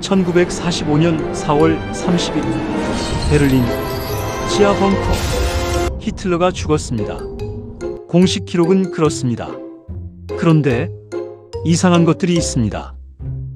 1945년 4월 30일 베를린 지하 벙커. 히틀러가 죽었습니다. 공식 기록은 그렇습니다. 그런데 이상한 것들이 있습니다.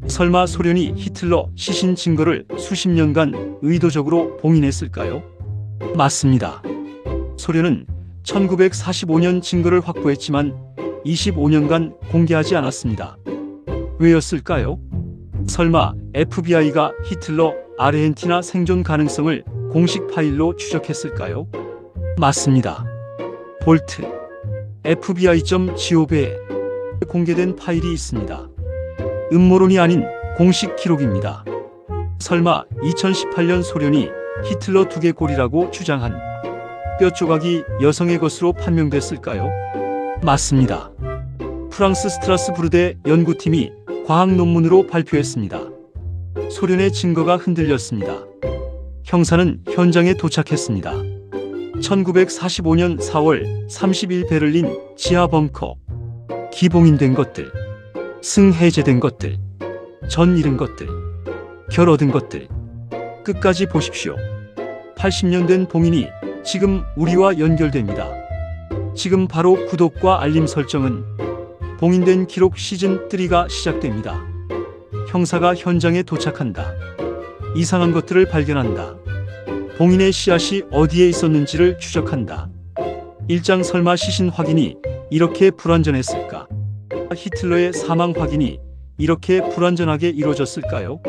설마 소련이 히틀러 시신 증거를 수십 년간 의도적으로 봉인했을까요? 맞습니다. 소련은 1945년 증거를 확보했지만 25년간 공개하지 않았습니다. 왜였을까요? 설마 FBI가 히틀러 아르헨티나 생존 가능성을 공식 파일로 추적했을까요? 맞습니다. 볼트 FBI.gov에 공개된 파일이 있습니다. 음모론이 아닌 공식 기록입니다. 설마 2018년 소련이 히틀러 두개골이라고 주장한 뼈 조각이 여성의 것으로 판명됐을까요? 맞습니다. 프랑스 스트라스부르대 연구팀이 과학 논문으로 발표했습니다. 소련의 증거가 흔들렸습니다. 형사는 현장에 도착했습니다. 1945년 4월 30일 베를린 지하 벙커. 기봉인된 것들, 승 해제된 것들, 전 잃은 것들, 결 얻은 것들. 끝까지 보십시오. 80년 된 봉인이 지금 우리와 연결됩니다. 지금 바로 구독과 알림 설정은 봉인된 기록 시즌3가 시작됩니다. 형사가 현장에 도착한다. 이상한 것들을 발견한다. 봉인의 씨앗이 어디에 있었는지를 추적한다. 일장 설마 시신 확인이 이렇게 불완전했을까? 히틀러의 사망 확인이 이렇게 불완전하게 이루어졌을까요?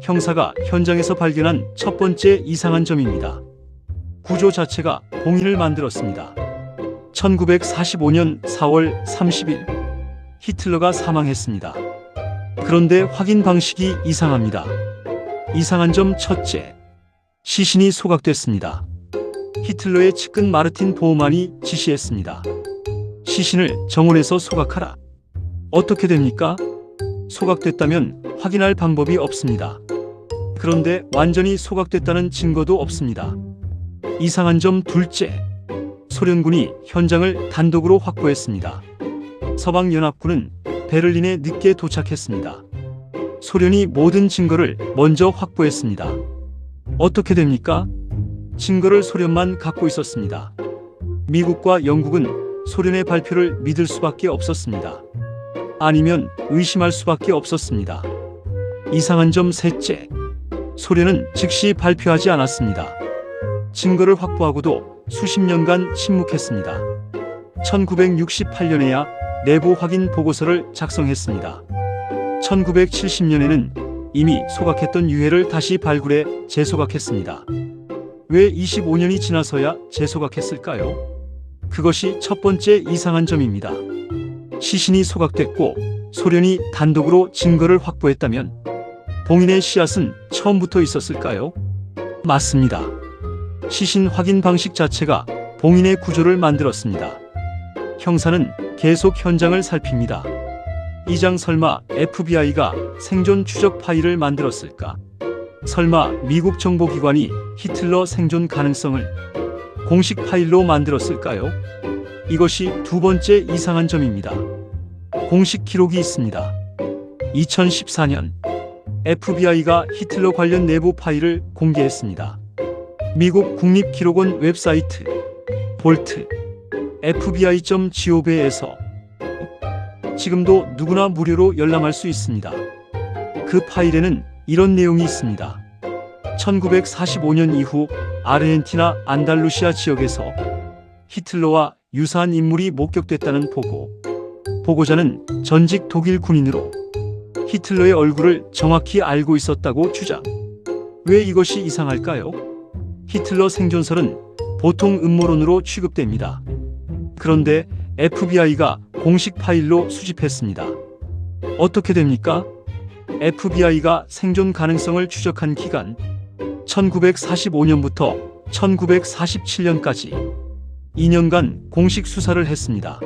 형사가 현장에서 발견한 첫 번째 이상한 점입니다. 구조 자체가 봉인을 만들었습니다. 1945년 4월 30일 히틀러가 사망했습니다. 그런데 확인 방식이 이상합니다. 이상한 점 첫째, 시신이 소각됐습니다. 히틀러의 측근 마르틴 보우만이 지시했습니다. 시신을 정원에서 소각하라. 어떻게 됩니까? 소각됐다면 확인할 방법이 없습니다. 그런데 완전히 소각됐다는 증거도 없습니다. 이상한 점 둘째, 소련군이 현장을 단독으로 확보했습니다. 서방연합군은 베를린에 늦게 도착했습니다. 소련이 모든 증거를 먼저 확보했습니다. 어떻게 됩니까? 증거를 소련만 갖고 있었습니다. 미국과 영국은 소련의 발표를 믿을 수밖에 없었습니다. 아니면 의심할 수밖에 없었습니다. 이상한 점 셋째, 소련은 즉시 발표하지 않았습니다. 증거를 확보하고도 수십 년간 침묵했습니다. 1968년에야 내부 확인 보고서를 작성했습니다. 1970년에는 이미 소각했던 유해를 다시 발굴해 재소각했습니다. 왜 25년이 지나서야 재소각했을까요? 그것이 첫 번째 이상한 점입니다. 시신이 소각됐고 소련이 단독으로 증거를 확보했다면 봉인의 씨앗은 처음부터 있었을까요? 맞습니다. 시신 확인 방식 자체가 봉인의 구조를 만들었습니다. 형사는 계속 현장을 살핍니다. 이장 설마 FBI가 생존 추적 파일을 만들었을까? 설마 미국 정보기관이 히틀러 생존 가능성을 공식 파일로 만들었을까요? 이것이 두 번째 이상한 점입니다. 공식 기록이 있습니다. 2014년 FBI가 히틀러 관련 내부 파일을 공개했습니다. 미국 국립기록원 웹사이트 볼트 FBI.gov에서 지금도 누구나 무료로 열람할 수 있습니다. 그 파일에는 이런 내용이 있습니다. 1945년 이후 아르헨티나 안달루시아 지역에서 히틀러와 유사한 인물이 목격됐다는 보고. 보고자는 전직 독일 군인으로 히틀러의 얼굴을 정확히 알고 있었다고 주장. 왜 이것이 이상할까요? 히틀러 생존설은 보통 음모론으로 취급됩니다. 그런데 FBI가 공식 파일로 수집했습니다. 어떻게 됩니까? FBI가 생존 가능성을 추적한 기간 1945년부터 1947년까지 2년간 공식 수사를 했습니다.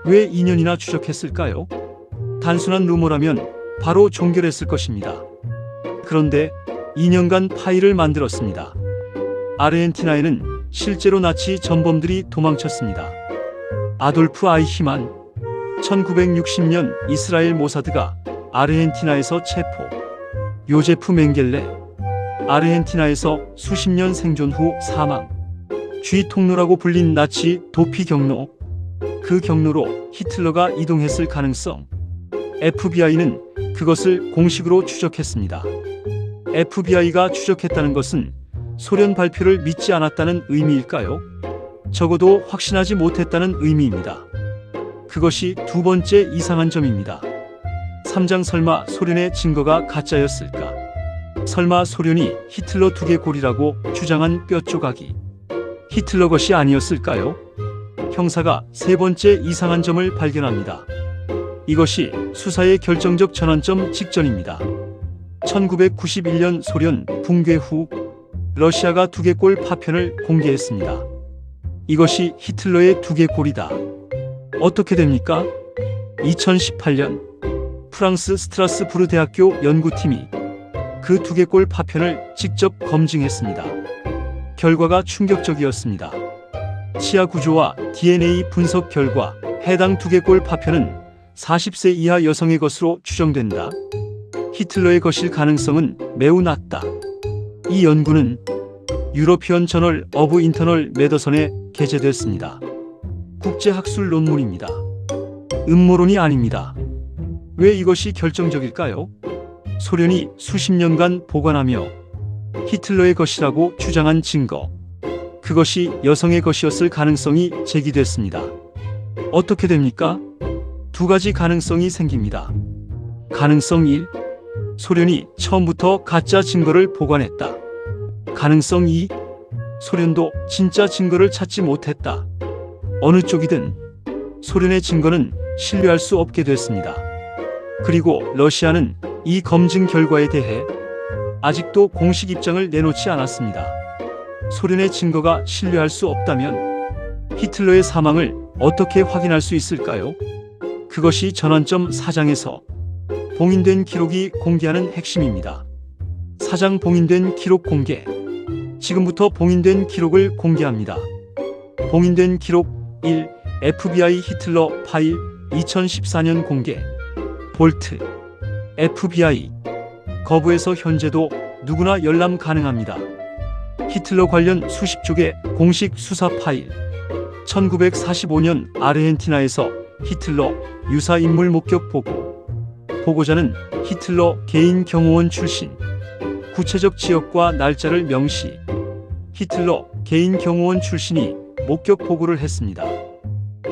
왜 2년이나 추적했을까요? 단순한 루머라면 바로 종결했을 것입니다. 그런데 2년간 파일을 만들었습니다. 아르헨티나에는 실제로 나치 전범들이 도망쳤습니다. 아돌프 아이히만, 1960년 이스라엘 모사드가 아르헨티나에서 체포. 요제프 맹겔레. 아르헨티나에서 수십 년 생존 후 사망. 쥐 통로라고 불린 나치 도피 경로. 그 경로로 히틀러가 이동했을 가능성. FBI는 그것을 공식으로 추적했습니다. FBI가 추적했다는 것은 소련 발표를 믿지 않았다는 의미일까요? 적어도 확신하지 못했다는 의미입니다. 그것이 두 번째 이상한 점입니다. 3장 설마 소련의 증거가 가짜였을까? 설마 소련이 히틀러 두개골이라고 주장한 뼈 조각이 히틀러 것이 아니었을까요? 형사가 세 번째 이상한 점을 발견합니다. 이것이 수사의 결정적 전환점 직전입니다. 1991년 소련 붕괴 후 러시아가 두개골 파편을 공개했습니다. 이것이 히틀러의 두개골이다. 어떻게 됩니까? 2018년 프랑스 스트라스부르 대학교 연구팀이 그 두개골 파편을 직접 검증했습니다. 결과가 충격적이었습니다. 치아 구조와 DNA 분석 결과 해당 두개골 파편은 40세 이하 여성의 것으로 추정된다. 히틀러의 것일 가능성은 매우 낮다. 이 연구는 유러피언 저널 어브 인터널 메더선에 게재됐습니다. 국제학술 논문입니다. 음모론이 아닙니다. 왜 이것이 결정적일까요? 소련이 수십 년간 보관하며 히틀러의 것이라고 주장한 증거. 그것이 여성의 것이었을 가능성이 제기됐습니다. 어떻게 됩니까? 두 가지 가능성이 생깁니다. 가능성 1. 소련이 처음부터 가짜 증거를 보관했다. 가능성 2. 소련도 진짜 증거를 찾지 못했다. 어느 쪽이든 소련의 증거는 신뢰할 수 없게 됐습니다. 그리고 러시아는 이 검증 결과에 대해 아직도 공식 입장을 내놓지 않았습니다. 소련의 증거가 신뢰할 수 없다면 히틀러의 사망을 어떻게 확인할 수 있을까요? 그것이 전환점 4장에서 봉인된 기록이 공개하는 핵심입니다. 4장 봉인된 기록 공개. 지금부터 봉인된 기록을 공개합니다. 봉인된 기록 1. FBI 히틀러 파일 2014년 공개. 볼트. FBI. 거부해서 현재도 누구나 열람 가능합니다. 히틀러 관련 수십 쪽의 공식 수사 파일. 1945년 아르헨티나에서 히틀러 유사 인물 목격 보고. 보고자는 히틀러 개인 경호원 출신. 구체적 지역과 날짜를 명시. 히틀러 개인 경호원 출신이 목격 보고를 했습니다.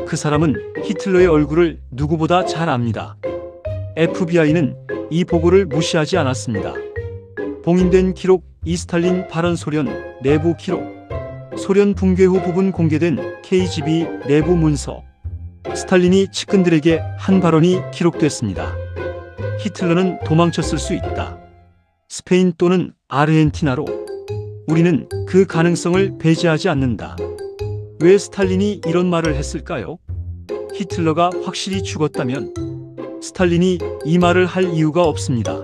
그 사람은 히틀러의 얼굴을 누구보다 잘 압니다. FBI는 이 보고를 무시하지 않았습니다. 봉인된 기록 이 스탈린 발언 소련 내부 기록. 소련 붕괴 후 부분 공개된 KGB 내부 문서. 스탈린이 측근들에게 한 발언이 기록됐습니다. 히틀러는 도망쳤을 수 있다. 스페인 또는 아르헨티나로. 우리는 그 가능성을 배제하지 않는다. 왜 스탈린이 이런 말을 했을까요? 히틀러가 확실히 죽었다면 스탈린이 이 말을 할 이유가 없습니다.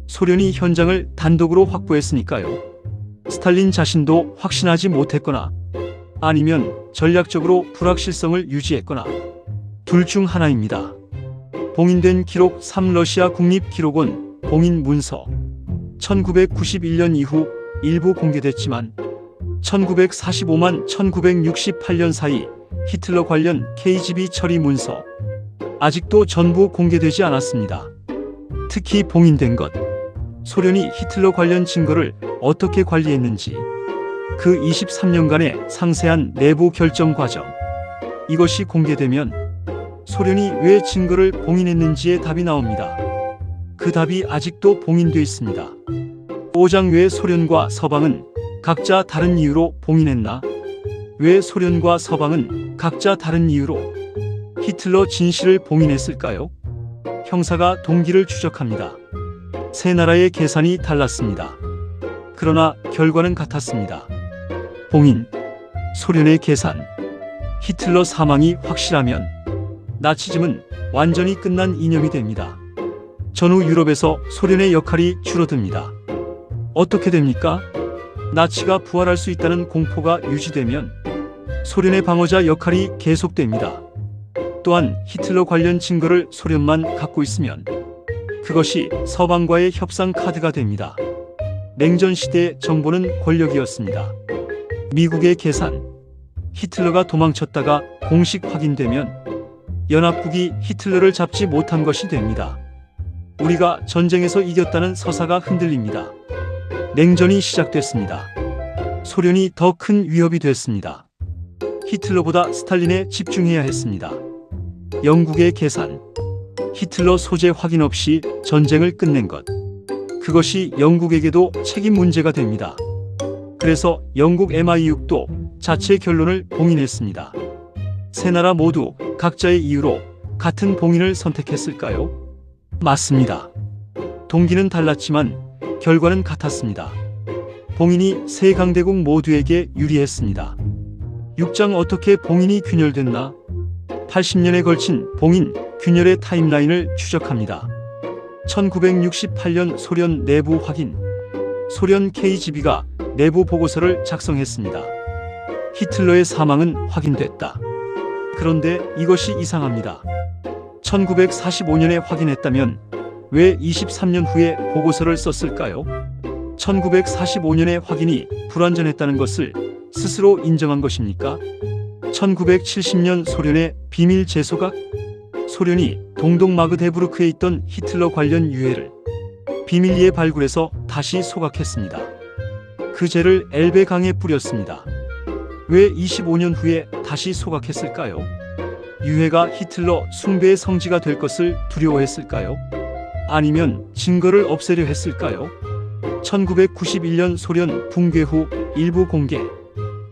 소련이 현장을 단독으로 확보했으니까요. 스탈린 자신도 확신하지 못했거나 아니면 전략적으로 불확실성을 유지했거나 둘 중 하나입니다. 봉인된 기록 3. 러시아 국립기록원 봉인 문서. 1991년 이후 일부 공개됐지만 1945만 1968년 사이 히틀러 관련 KGB 처리 문서. 아직도 전부 공개되지 않았습니다. 특히 봉인된 것. 소련이 히틀러 관련 증거를 어떻게 관리했는지. 그 23년간의 상세한 내부 결정 과정. 이것이 공개되면 소련이 왜 증거를 봉인했는지의 답이 나옵니다. 그 답이 아직도 봉인되어 있습니다. 5장 왜 소련과 서방은 각자 다른 이유로 봉인했나? 왜 소련과 서방은 각자 다른 이유로 히틀러 진실을 봉인했을까요? 형사가 동기를 추적합니다. 세 나라의 계산이 달랐습니다. 그러나 결과는 같았습니다. 봉인, 소련의 계산. 히틀러 사망이 확실하면 나치즘은 완전히 끝난 이념이 됩니다. 전후 유럽에서 소련의 역할이 줄어듭니다. 어떻게 됩니까? 나치가 부활할 수 있다는 공포가 유지되면 소련의 방어자 역할이 계속됩니다. 또한 히틀러 관련 증거를 소련만 갖고 있으면 그것이 서방과의 협상 카드가 됩니다. 냉전 시대의 정보는 권력이었습니다. 미국의 계산. 히틀러가 도망쳤다가 공식 확인되면 연합국이 히틀러를 잡지 못한 것이 됩니다. 우리가 전쟁에서 이겼다는 서사가 흔들립니다. 냉전이 시작됐습니다. 소련이 더 큰 위협이 됐습니다. 히틀러보다 스탈린에 집중해야 했습니다. 영국의 계산. 히틀러 소재 확인 없이 전쟁을 끝낸 것. 그것이 영국에게도 책임 문제가 됩니다. 그래서 영국 MI6도 자체 결론을 봉인했습니다. 세 나라 모두 각자의 이유로 같은 봉인을 선택했을까요? 맞습니다. 동기는 달랐지만 결과는 같았습니다. 봉인이 세 강대국 모두에게 유리했습니다. 6장 어떻게 봉인이 균열됐나? 80년에 걸친 봉인 균열의 타임라인을 추적합니다. 1968년 소련 내부 확인. 소련 KGB가 내부 보고서를 작성했습니다. 히틀러의 사망은 확인됐다. 그런데 이것이 이상합니다. 1945년에 확인했다면 왜 23년 후에 보고서를 썼을까요? 1945년의 확인이 불완전했다는 것을 스스로 인정한 것입니까? 1970년 소련의 비밀 제소각. 소련이 동독 마그데부르크에 있던 히틀러 관련 유해를 비밀리에 발굴해서 다시 소각했습니다. 그 죄를 엘베 강에 뿌렸습니다. 왜 25년 후에 다시 소각했을까요? 유해가 히틀러 숭배의 성지가 될 것을 두려워했을까요? 아니면 증거를 없애려 했을까요? 1991년 소련 붕괴 후 일부 공개.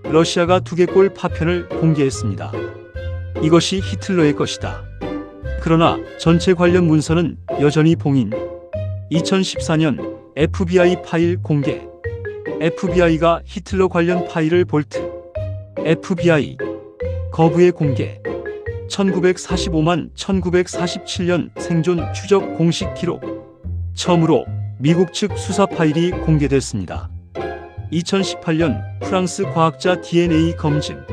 러시아가 두개골 파편을 공개했습니다. 이것이 히틀러의 것이다. 그러나 전체 관련 문서는 여전히 봉인. 2014년 FBI 파일 공개. FBI가 히틀러 관련 파일을 볼트. FBI 거부의 공개. 1945만 1947년 생존 추적 공식 기록. 처음으로 미국 측 수사 파일이 공개됐습니다. 2018년 프랑스 과학자 DNA 검증.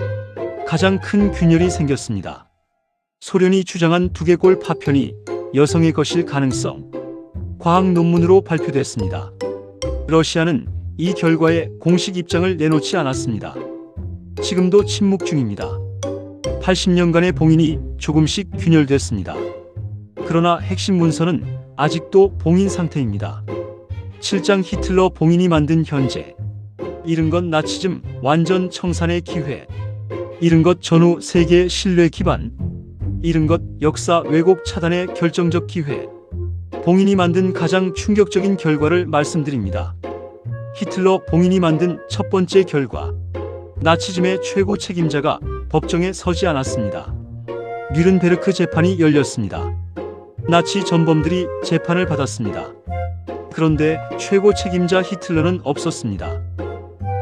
가장 큰 균열이 생겼습니다. 소련이 주장한 두개골 파편이 여성의 것일 가능성. 과학 논문으로 발표됐습니다. 러시아는 이 결과에 공식 입장을 내놓지 않았습니다. 지금도 침묵 중입니다. 80년간의 봉인이 조금씩 균열됐습니다. 그러나 핵심 문서는 아직도 봉인 상태입니다. 7장 히틀러 봉인이 만든 현재. 잃은 것 나치즘 완전 청산의 기회. 잃은 것 전후 세계 신뢰 기반. 잃은 것 역사 왜곡 차단의 결정적 기회. 봉인이 만든 가장 충격적인 결과를 말씀드립니다. 히틀러 봉인이 만든 첫 번째 결과. 나치즘의 최고 책임자가 법정에 서지 않았습니다. 뉘른베르크 재판이 열렸습니다. 나치 전범들이 재판을 받았습니다. 그런데 최고 책임자 히틀러는 없었습니다.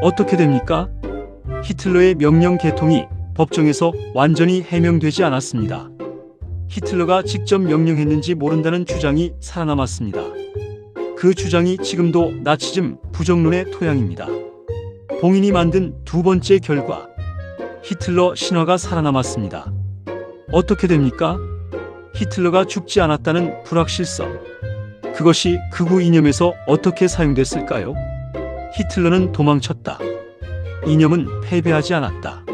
어떻게 됩니까? 히틀러의 명령 개통이 법정에서 완전히 해명되지 않았습니다. 히틀러가 직접 명령했는지 모른다는 주장이 살아남았습니다. 그 주장이 지금도 나치즘 부정론의 토양입니다. 봉인이 만든 두 번째 결과. 히틀러 신화가 살아남았습니다. 어떻게 됩니까? 히틀러가 죽지 않았다는 불확실성. 그것이 극우 이념에서 어떻게 사용됐을까요? 히틀러는 도망쳤다. 이념은 패배하지 않았다.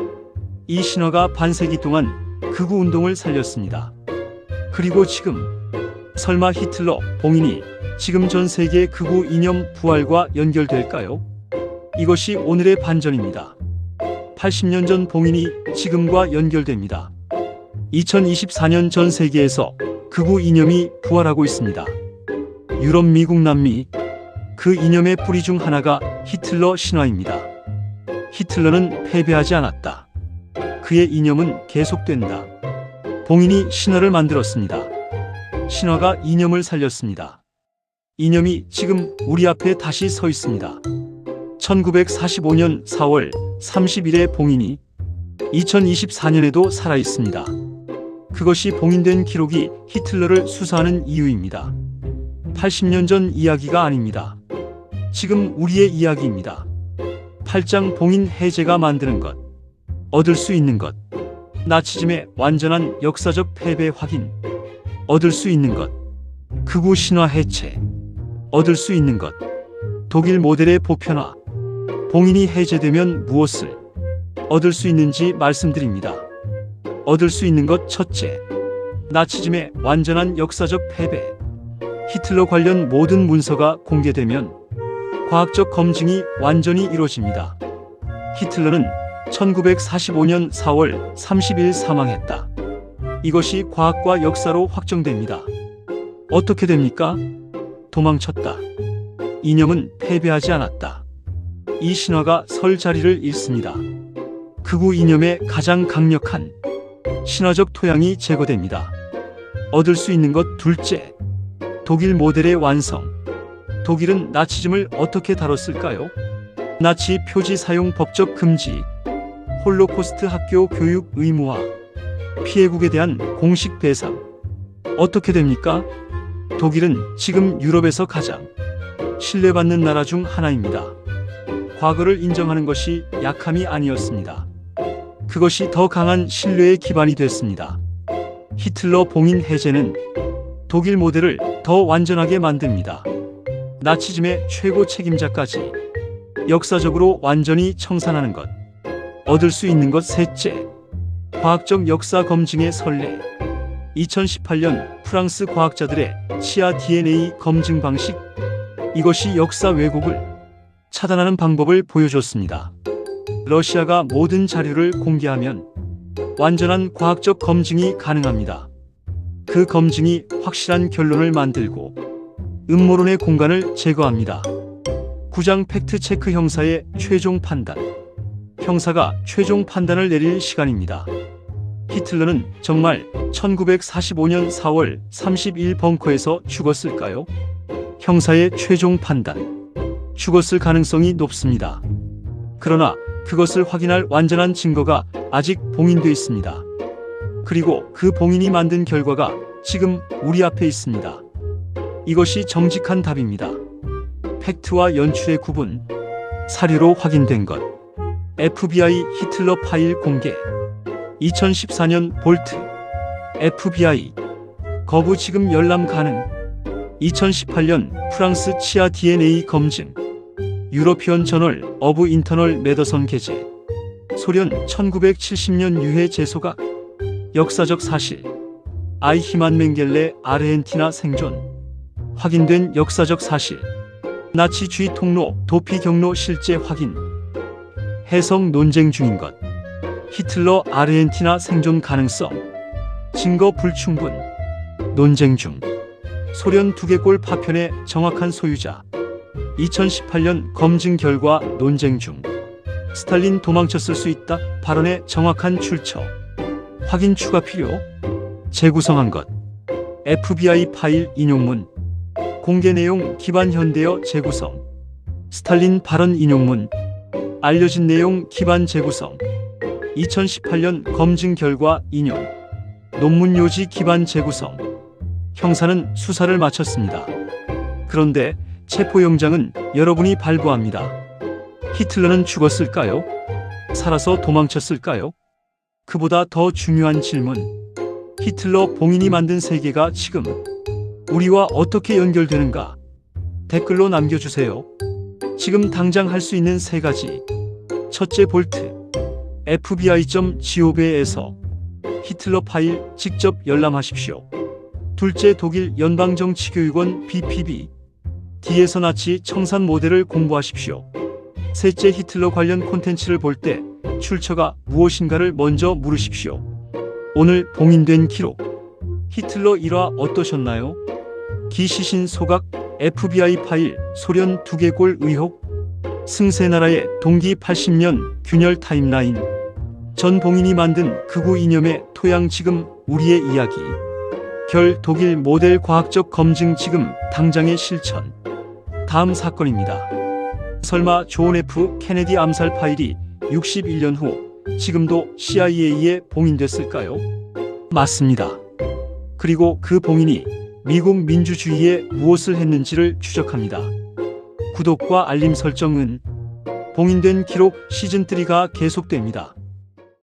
이 신화가 반세기 동안 극우 운동을 살렸습니다. 그리고 지금 설마 히틀러 봉인이 지금 전 세계의 극우 이념 부활과 연결될까요? 이것이 오늘의 반전입니다. 80년 전 봉인이 지금과 연결됩니다. 2024년 전 세계에서 극우 이념이 부활하고 있습니다. 유럽, 미국, 남미. 그 이념의 뿌리 중 하나가 히틀러 신화입니다. 히틀러는 패배하지 않았다. 그의 이념은 계속된다. 봉인이 신화를 만들었습니다. 신화가 이념을 살렸습니다. 이념이 지금 우리 앞에 다시 서 있습니다. 1945년 4월 30일의 봉인이 2024년에도 살아있습니다. 그것이 봉인된 기록이 히틀러를 수사하는 이유입니다. 80년 전 이야기가 아닙니다. 지금 우리의 이야기입니다. 8장 봉인 해제가 만드는 것. 얻을 수 있는 것. 나치즘의 완전한 역사적 패배 확인. 얻을 수 있는 것. 극우 신화 해체. 얻을 수 있는 것. 독일 모델의 보편화. 봉인이 해제되면 무엇을 얻을 수 있는지 말씀드립니다. 얻을 수 있는 것 첫째. 나치즘의 완전한 역사적 패배. 히틀러 관련 모든 문서가 공개되면 과학적 검증이 완전히 이루어집니다. 히틀러는 1945년 4월 30일 사망했다. 이것이 과학과 역사로 확정됩니다. 어떻게 됩니까? 도망쳤다. 이념은 패배하지 않았다. 이 신화가 설 자리를 잃습니다. 극우 이념의 가장 강력한 신화적 토양이 제거됩니다. 얻을 수 있는 것 둘째. 독일 모델의 완성. 독일은 나치즘을 어떻게 다뤘을까요? 나치 표지 사용 법적 금지, 홀로코스트 학교 교육 의무화, 피해국에 대한 공식 배상. 어떻게 됩니까? 독일은 지금 유럽에서 가장 신뢰받는 나라 중 하나입니다. 과거를 인정하는 것이 약함이 아니었습니다. 그것이 더 강한 신뢰의 기반이 됐습니다. 히틀러 봉인 해제는 독일 모델을 더 완전하게 만듭니다. 나치즘의 최고 책임자까지 역사적으로 완전히 청산하는 것. 얻을 수 있는 것 셋째. 과학적 역사 검증의 선례. 2018년 프랑스 과학자들의 치아 DNA 검증 방식. 이것이 역사 왜곡을 차단하는 방법을 보여줬습니다. 러시아가 모든 자료를 공개하면 완전한 과학적 검증이 가능합니다. 그 검증이 확실한 결론을 만들고 음모론의 공간을 제거합니다. 구장 팩트체크 형사의 최종 판단. 형사가 최종 판단을 내릴 시간입니다. 히틀러는 정말 1945년 4월 30일 벙커에서 죽었을까요? 형사의 최종 판단. 죽었을 가능성이 높습니다. 그러나 그것을 확인할 완전한 증거가 아직 봉인되어 있습니다. 그리고 그 봉인이 만든 결과가 지금 우리 앞에 있습니다. 이것이 정직한 답입니다. 팩트와 연출의 구분. 사료로 확인된 것. FBI 히틀러 파일 공개. 2014년 볼트. FBI 거부 지금 열람 가능. 2018년 프랑스 치아 DNA 검증. 유러피언 저널 어브 인터널 메더선 게재. 소련 1970년 유해 재소각. 역사적 사실. 아이히만 맹겔레 아르헨티나 생존. 확인된 역사적 사실. 나치주의 통로 도피 경로 실제 확인. 해석 논쟁 중인 것. 히틀러 아르헨티나 생존 가능성. 증거 불충분. 논쟁 중. 소련 두개골 파편의 정확한 소유자. 2018년 검증 결과 논쟁 중. 스탈린 도망쳤을 수 있다 발언의 정확한 출처. 확인 추가 필요. 재구성한 것. FBI 파일 인용문. 공개 내용 기반 현대어 재구성. 스탈린 발언 인용문. 알려진 내용 기반 재구성. 2018년 검증 결과 인용. 논문 요지 기반 재구성. 형사는 수사를 마쳤습니다. 그런데 체포영장은 여러분이 발부합니다. 히틀러는 죽었을까요? 살아서 도망쳤을까요? 그보다 더 중요한 질문. 히틀러 봉인이 만든 세계가 지금 우리와 어떻게 연결되는가? 댓글로 남겨주세요. 지금 당장 할 수 있는 세 가지. 첫째, 볼트. FBI.gov에서 히틀러 파일 직접 열람하십시오. 둘째, 독일 연방정치교육원 BPB. D에서 나치 청산 모델을 공부하십시오. 셋째, 히틀러 관련 콘텐츠를 볼 때 출처가 무엇인가를 먼저 물으십시오. 오늘 봉인된 기록. 히틀러 일화 어떠셨나요? 기시신 소각, FBI 파일, 소련 두개골 의혹, 승세나라의 동기 80년 균열 타임라인. 전 봉인이 만든 극우 이념의 토양 지금 우리의 이야기. 결 독일 모델 과학적 검증 지금 당장의 실천. 다음 사건입니다. 설마 존 F 케네디 암살 파일이 61년 후 지금도 CIA에 봉인됐을까요? 맞습니다. 그리고 그 봉인이 미국 민주주의에 무엇을 했는지를 추적합니다. 구독과 알림 설정은 봉인된 기록 시즌3가 계속됩니다.